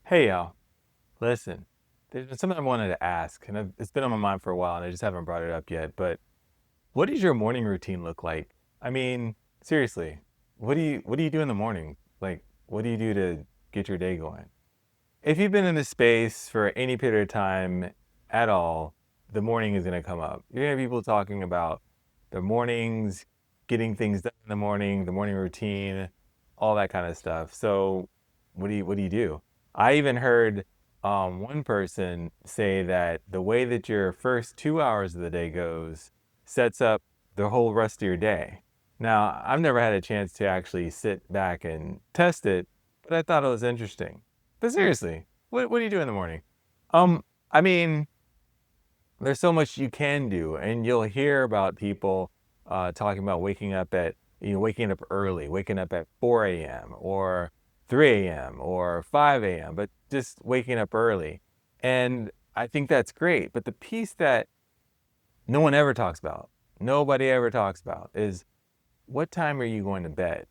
Hey y'all, listen, there's been something I wanted to ask, and it's been on my mind for a while, and I just haven't brought it up yet. But what does your morning routine look like? I mean, seriously, what do you do in the morning? Like, what do you do to get your day going? If you've been in this space for any period of time at all, the morning is going to come up. You're going to have people talking about their mornings, getting things done in the morning routine, all that kind of stuff. So, what do you do? I even heard one person say that the way that your first 2 hours of the day goes sets up the whole rest of your day. Now, I've never had a chance to actually sit back and test it, but I thought it was interesting. But seriously, what do you do in the morning? I mean, there's so much you can do, and you'll hear about people talking about waking up early, waking up at 4 a.m. or 3 a.m. or 5 a.m., but just waking up early. And I think that's great. But the piece that no one ever talks about, nobody ever talks about, is what time are you going to bed?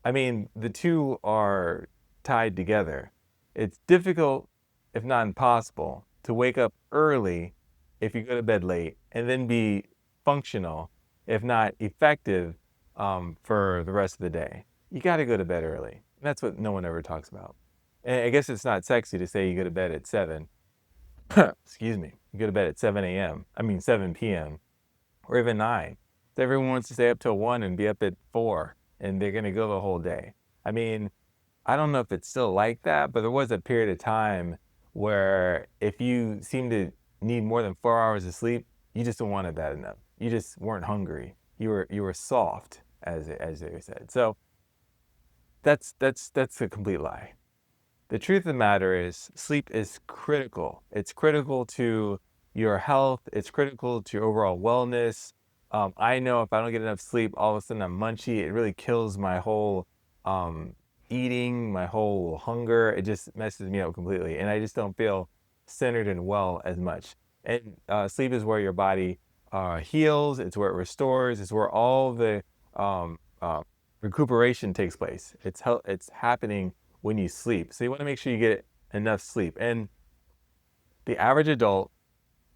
I mean, the two are tied together. It's difficult, if not impossible, to wake up early if you go to bed late and then be functional, if not effective, for the rest of the day. You got to go to bed early. That's what no one ever talks about. And I guess it's not sexy to say you go to bed at 7. Excuse me. You go to bed at 7 a.m. I mean, 7 p.m. or even 9. So everyone wants to stay up till 1 and be up at 4, and they're going to go the whole day. I mean, I don't know if it's still like that, but there was a period of time where if you seem to need more than 4 hours of sleep, you just don't want it bad enough. You just weren't hungry. You were soft, as they said. So that's a complete lie. The truth of the matter is sleep is critical. It's critical to your health. It's critical to your overall wellness. I know if I don't get enough sleep, all of a sudden I'm munchy. It really kills my whole um, eating, my whole hunger. It just messes me up completely. And I just don't feel centered and well as much. And sleep is where your body heals. It's where it restores. It's where all the recuperation takes place. It's happening when you sleep. So you want to make sure you get enough sleep. And the average adult,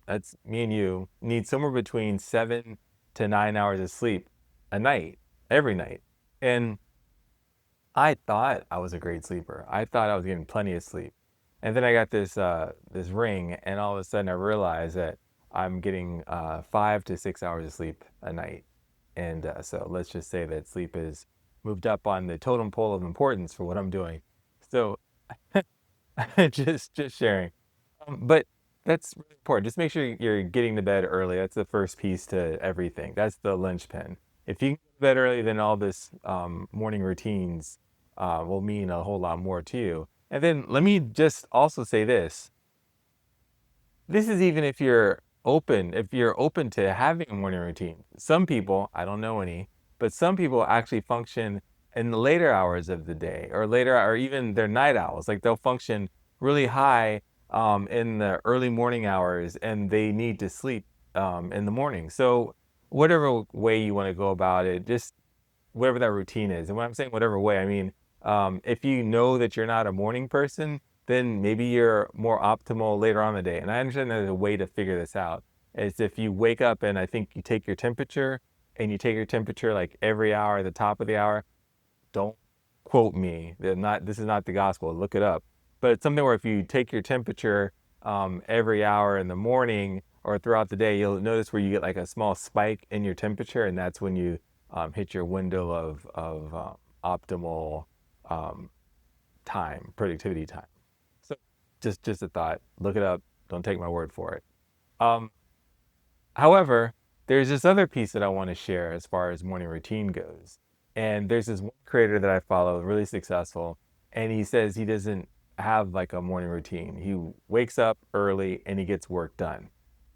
that's me and you, needs somewhere between 7 to 9 hours of sleep a night, every night. And I thought I was a great sleeper. I thought I was getting plenty of sleep. And then I got this ring, and all of a sudden I realized that I'm getting 5 to 6 hours of sleep a night. And so let's just say that sleep is moved up on the totem pole of importance for what I'm doing. So just sharing. But that's really important. Just make sure you're getting to bed early. That's the first piece to everything. That's the linchpin. If you can go to bed early, then all this morning routines will mean a whole lot more to you. And then let me just also say this. This is even if you're open to having a morning routine. Some people, I don't know any, but some people actually function in the later hours of the day or later, or even they're night owls. Like they'll function really high in the early morning hours and they need to sleep in the morning. So, whatever way you want to go about it, just whatever that routine is. And when I'm saying whatever way, I mean, if you know that you're not a morning person, then maybe you're more optimal later on in the day. And I understand there's a way to figure this out. It's if you wake up and I think you take your temperature and you take your temperature like every hour at the top of the hour. Don't quote me. This is not the gospel. Look it up. But it's something where if you take your temperature every hour in the morning or throughout the day, you'll notice where you get like a small spike in your temperature, and that's when you hit your window of optimal um, time, productivity time. So just a thought. Look it up. Don't take my word for it. Um, However, there's this other piece that I want to share as far as morning routine goes. And there's this one creator that I follow, really successful, and he says he doesn't have like a morning routine. He wakes up early and he gets work done.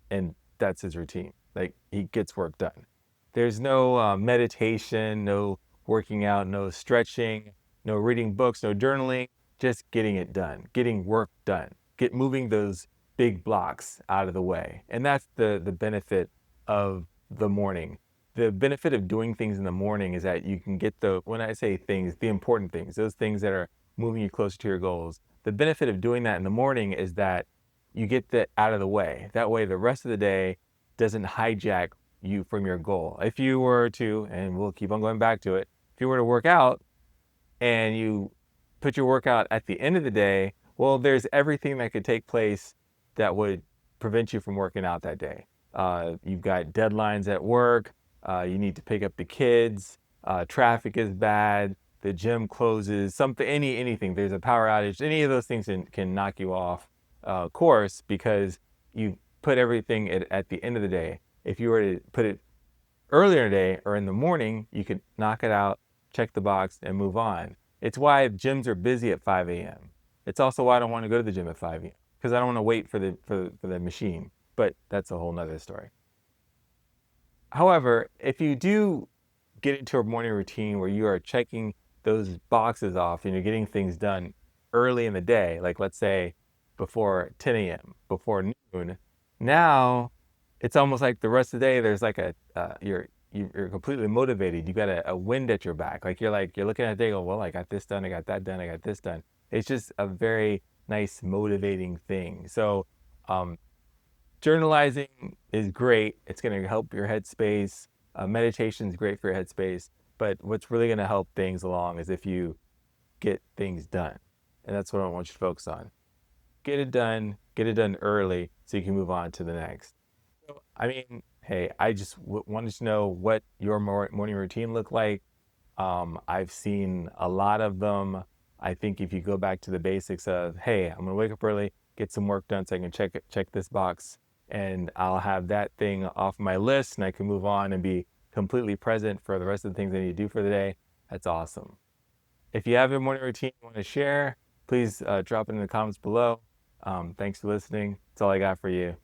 And that's his routine. Like he gets work done. There's no meditation, no working out, no stretching, no reading books, no journaling, just getting it done, getting work done, get moving those big blocks out of the way. And that's the benefit of the morning. The benefit of doing things in the morning is that you can get when I say things, the important things, those things that are moving you closer to your goals, the benefit of doing that in the morning is that you get that out of the way. That way, the rest of the day doesn't hijack you from your goal. If you were to, and we'll keep on going back to it, if you were to work out and you put your workout at the end of the day, well, there's everything that could take place that would prevent you from working out that day. You've got deadlines at work. You need to pick up the kids. Traffic is bad. The gym closes. Something, anything. There's a power outage. Any of those things can knock you off course because you put everything at the end of the day. If you were to put it earlier in the day or in the morning, you could knock it out, check the box, and move on. It's why gyms are busy at 5 a.m. It's also why I don't want to go to the gym at 5 a.m. because I don't want to wait for the machine. But that's a whole nother story. However, if you do get into a morning routine where you are checking those boxes off and you're getting things done early in the day, like let's say before 10 a.m., before noon, now it's almost like the rest of the day there's like you're completely motivated. You got a wind at your back. You're looking at the day, go, well, I got this done, I got that done, I got this done. It's just a very nice motivating thing. So journalizing is great. It's going to help your headspace. Meditation is great for your headspace. But what's really going to help things along is if you get things done. And that's what I want you to focus on. Get it done early so you can move on to the next. So, I mean, hey, I just wanted to know what your morning routine looked like. I've seen a lot of them. I think if you go back to the basics of, hey, I'm gonna wake up early, get some work done so I can check this box, and I'll have that thing off my list, and I can move on and be completely present for the rest of the things I need to do for the day. That's awesome. If you have a morning routine you want to share, please drop it in the comments below. Thanks for listening. That's all I got for you.